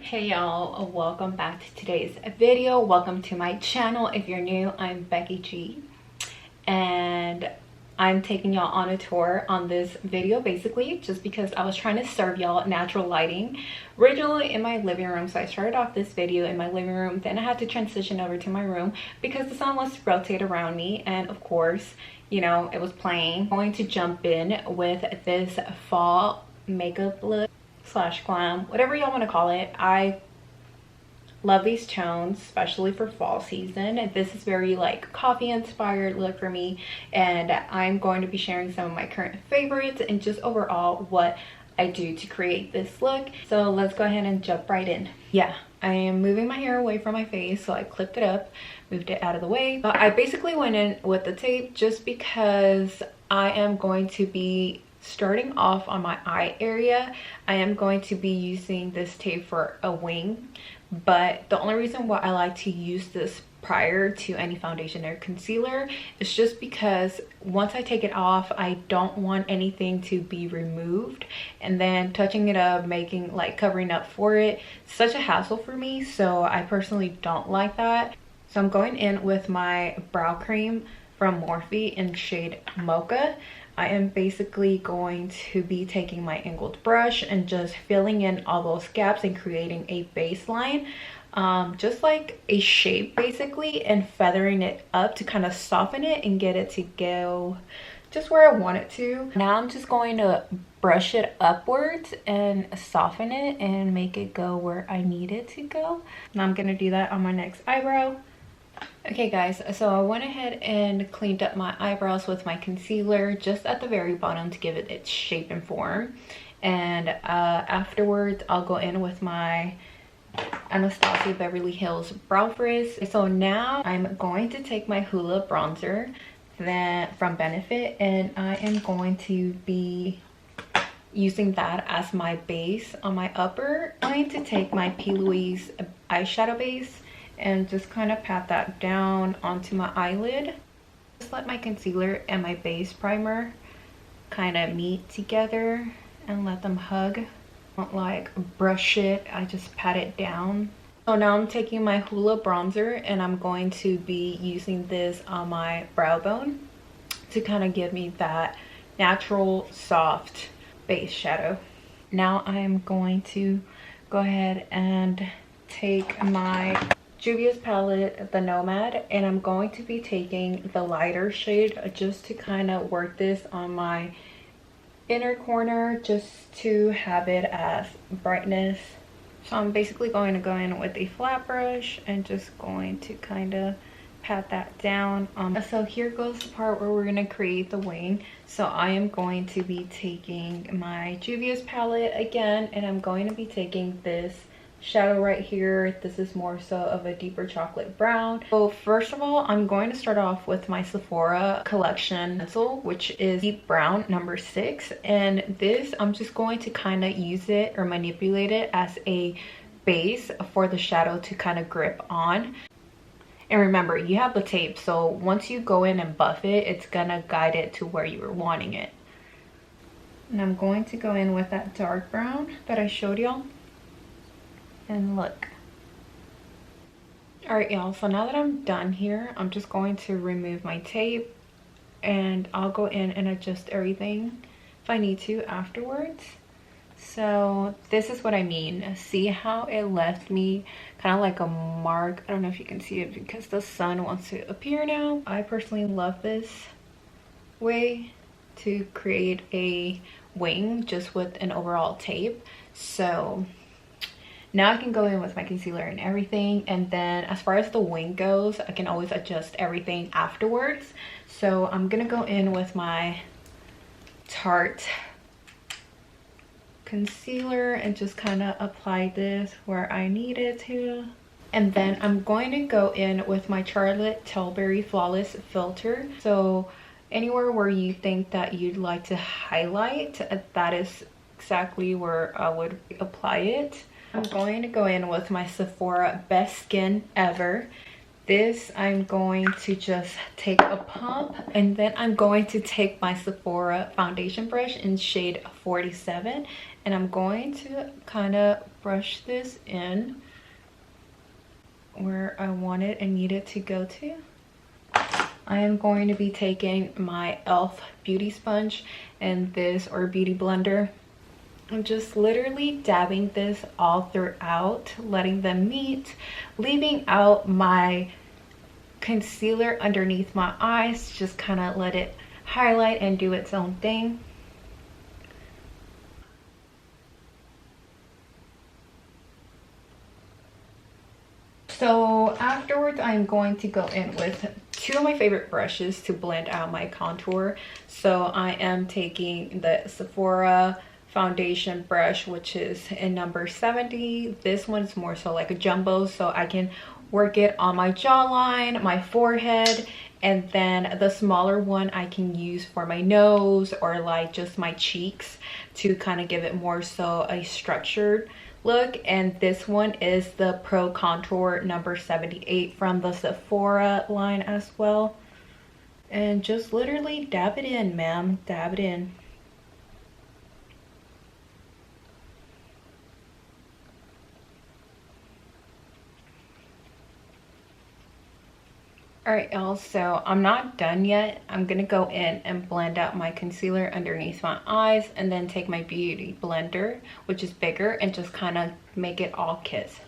Hey y'all, welcome back to today's video. Welcome to my channel. If you're new, I'm Becky G and I'm taking y'all on a tour on this video, basically just because I was trying to serve y'all natural lighting originally in my living room. So I started off this video in my living room, then I had to transition over to my room because the sun was to rotate around me, and of course, you know, it was playing. I'm going to jump in with this fall makeup look slash glam, whatever y'all want to call it. I love these tones, especially for fall season. This is very like coffee inspired look for me, and I'm going to be sharing some of my current favorites and just overall what I do to create this look. So let's go ahead and jump right in. Yeah, I am moving my hair away from my face, so I clipped it up, moved it out of the way. I basically went in with the tape just because I am going to be starting off on my eye area. I am going to be using this tape for a wing, but the only reason why I like to use this prior to any foundation or concealer is just because once I take it off, I don't want anything to be removed, and then touching it up, making like covering up for it, such a hassle for me. So I personally don't like that. So I'm going in with my brow cream from Morphe in shade Mocha. I am basically going to be taking my angled brush and just filling in all those gaps and creating a baseline, just like a shape basically, and feathering it up to kind of soften it and get it to go just where I want it to. Now I'm just going to brush it upwards and soften it and make it go where I need it to go. Now I'm going to do that on my next eyebrow. Okay guys, so I went ahead and cleaned up my eyebrows with my concealer just at the very bottom to give it its shape and form, and afterwards I'll go in with my Anastasia Beverly Hills Brow Frizz. So now I'm going to take my Hoola bronzer from Benefit, and I am going to be using that as my base on my upper. I'm going to take my P. Louise eyeshadow base and just kind of pat that down onto my eyelid. Just let my concealer and my base primer kind of meet together and let them hug. I don't like brush it, I just pat it down. So now I'm taking my Hoola bronzer and I'm going to be using this on my brow bone to kind of give me that natural soft base shadow. Now I'm going to go ahead and take my Juvia's palette, the Nomad, and I'm going to be taking the lighter shade just to kind of work this on my inner corner, just to have it as brightness. So I'm basically going to go in with a flat brush and just going to kind of pat that down. So here goes the part where we're going to create the wing. So I am going to be taking my Juvia's palette again, and I'm going to be taking this shadow right here. This is more so of a deeper chocolate brown. So first of all, I'm going to start off with my Sephora collection pencil, which is deep brown number 6, and this I'm just going to kind of use it or manipulate it as a base for the shadow to kind of grip on. And remember, you have the tape, so once you go in and buff it, it's gonna guide it to where you were wanting it. And I'm going to go in with that dark brown that I showed y'all. And look. All right, y'all, so now that I'm done here, I'm just going to remove my tape, and I'll go in and adjust everything if I need to afterwards. So this is what I mean. See how it left me kind of like a mark? I don't know if you can see it because the sun wants to appear now. I personally love this way to create a wing just with an overall tape. So now I can go in with my concealer and everything, and then as far as the wing goes, I can always adjust everything afterwards. So I'm gonna go in with my Tarte concealer and just kind of apply this where I need it to. And then I'm going to go in with my Charlotte Tilbury Flawless Filter. So anywhere where you think that you'd like to highlight, that is exactly where I would apply it. I'm going to go in with my Sephora Best Skin Ever. This I'm going to just take a pump, and then I'm going to take my Sephora foundation brush in shade 47, and I'm going to kind of brush this in where I want it and need it to go to. I am going to be taking my e.l.f. beauty sponge and this or beauty blender. I'm just literally dabbing this all throughout, letting them meet, leaving out my concealer underneath my eyes, just kind of let it highlight and do its own thing. So afterwards, I'm going to go in with two of my favorite brushes to blend out my contour. So I am taking the Sephora foundation brush, which is in number 70. This one's more so like a jumbo, so I can work it on my jawline, my forehead, and then the smaller one I can use for my nose or like just my cheeks to kind of give it more so a structured look. And this one is the Pro Contour number 78 from the Sephora line as well. And just literally dab it in, ma'am, dab it in. Alright y'all, so I'm not done yet. I'm gonna go in and blend out my concealer underneath my eyes and then take my beauty blender, which is bigger, and just kind of make it all kiss.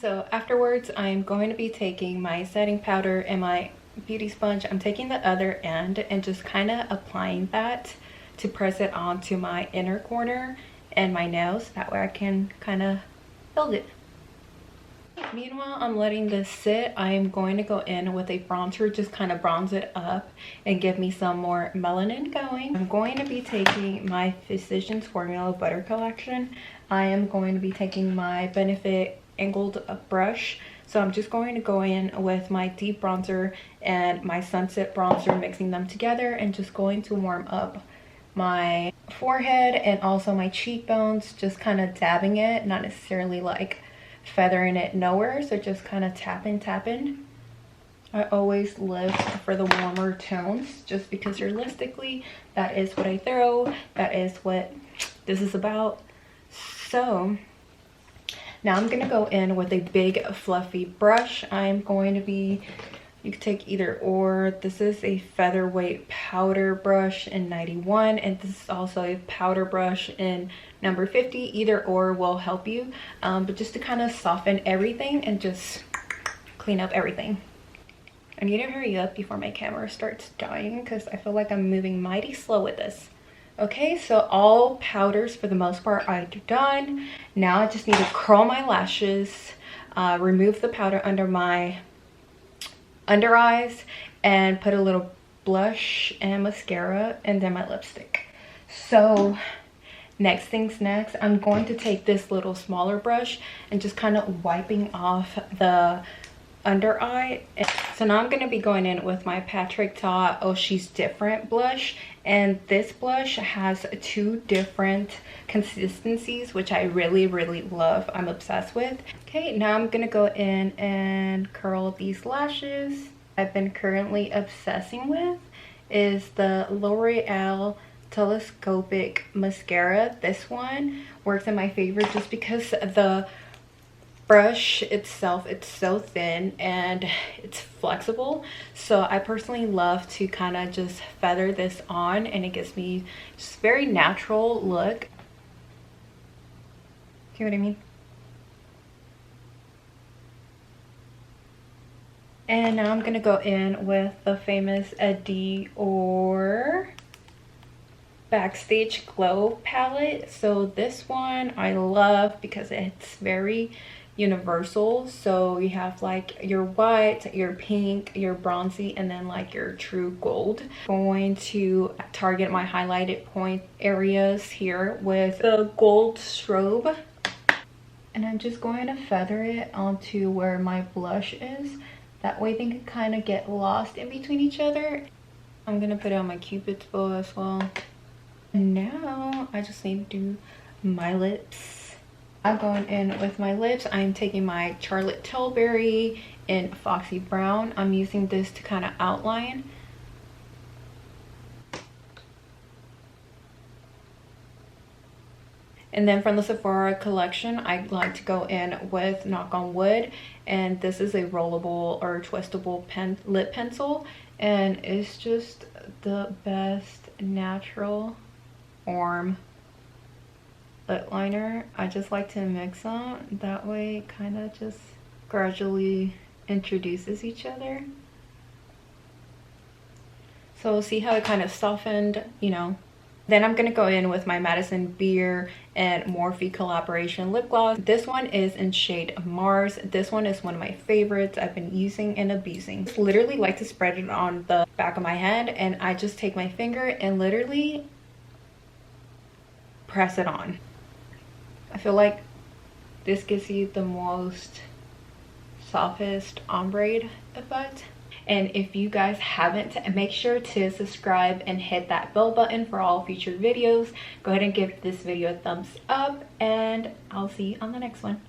So afterwards, I'm going to be taking my setting powder and my beauty sponge. I'm taking the other end and just kind of applying that to press it onto my inner corner and my nose. That way I can kind of build it. Meanwhile, I'm letting this sit. I'm going to go in with a bronzer, just kind of bronze it up and give me some more melanin going. I'm going to be taking my Physicians Formula Butter Collection. I am going to be taking my Benefit angled brush, so I'm just going to go in with my deep bronzer and my sunset bronzer, mixing them together and just going to warm up my forehead and also my cheekbones, just kind of dabbing it, not necessarily like feathering it nowhere, so just kind of tapping. I always live for the warmer tones just because realistically that is what I throw, that is what this is about. So now I'm gonna go in with a big fluffy brush. I'm going to be, you can take either or. This is a featherweight powder brush in 91, and this is also a powder brush in number 50. Either or will help you, but just to kind of soften everything and just clean up everything. I need to hurry up before my camera starts dying because I feel like I'm moving mighty slow with this. Okay, so all powders for the most part are done. Now I just need to curl my lashes, remove the powder under my under eyes, and put a little blush and mascara and then my lipstick. So next things next, I'm going to take this little smaller brush and just kind of wiping off the under eye. So now I'm going to be going in with my Patrick Ta Oh She's Different blush, and this blush has two different consistencies, which I really love. I'm obsessed with. Okay, now I'm gonna go in and curl these lashes. I've been currently obsessing with is the L'Oreal Telescopic Mascara. This one works in my favor just because the brush itself, it's so thin and it's flexible, so I personally love to kind of just feather this on, and it gives me just very natural look. See what I mean? And now I'm gonna go in with the famous Dior Backstage Glow palette. So this one I love because it's very universal. So you have like your white, your pink, your bronzy, and then like your true gold. Going to target my highlighted point areas here with the gold strobe, and I'm just going to feather it onto where my blush is. That way they can kind of get lost in between each other. I'm gonna put it on my Cupid's bow as well. And now I just need to do my lips. I'm going in with my lips. I'm taking my Charlotte Tilbury in Foxy Brown. I'm using this to kind of outline. And then from the Sephora collection, I like to go in with Knock on Wood. And this is a rollable or twistable lip pencil. And it's just the best natural form lip liner. I just like to mix them. That way it kind of just gradually introduces each other. So see how it kind of softened, you know. Then I'm going to go in with my Madison Beer and Morphe collaboration lip gloss. This one is in shade Mars. This one is one of my favorites. I've been using and abusing. I literally like to spread it on the back of my hand, and I just take my finger and literally press it on. I feel like this gives you the most softest ombre effect. And if you guys haven't, make sure to subscribe and hit that bell button for all future videos. Go ahead and give this video a thumbs up, and I'll see you on the next one.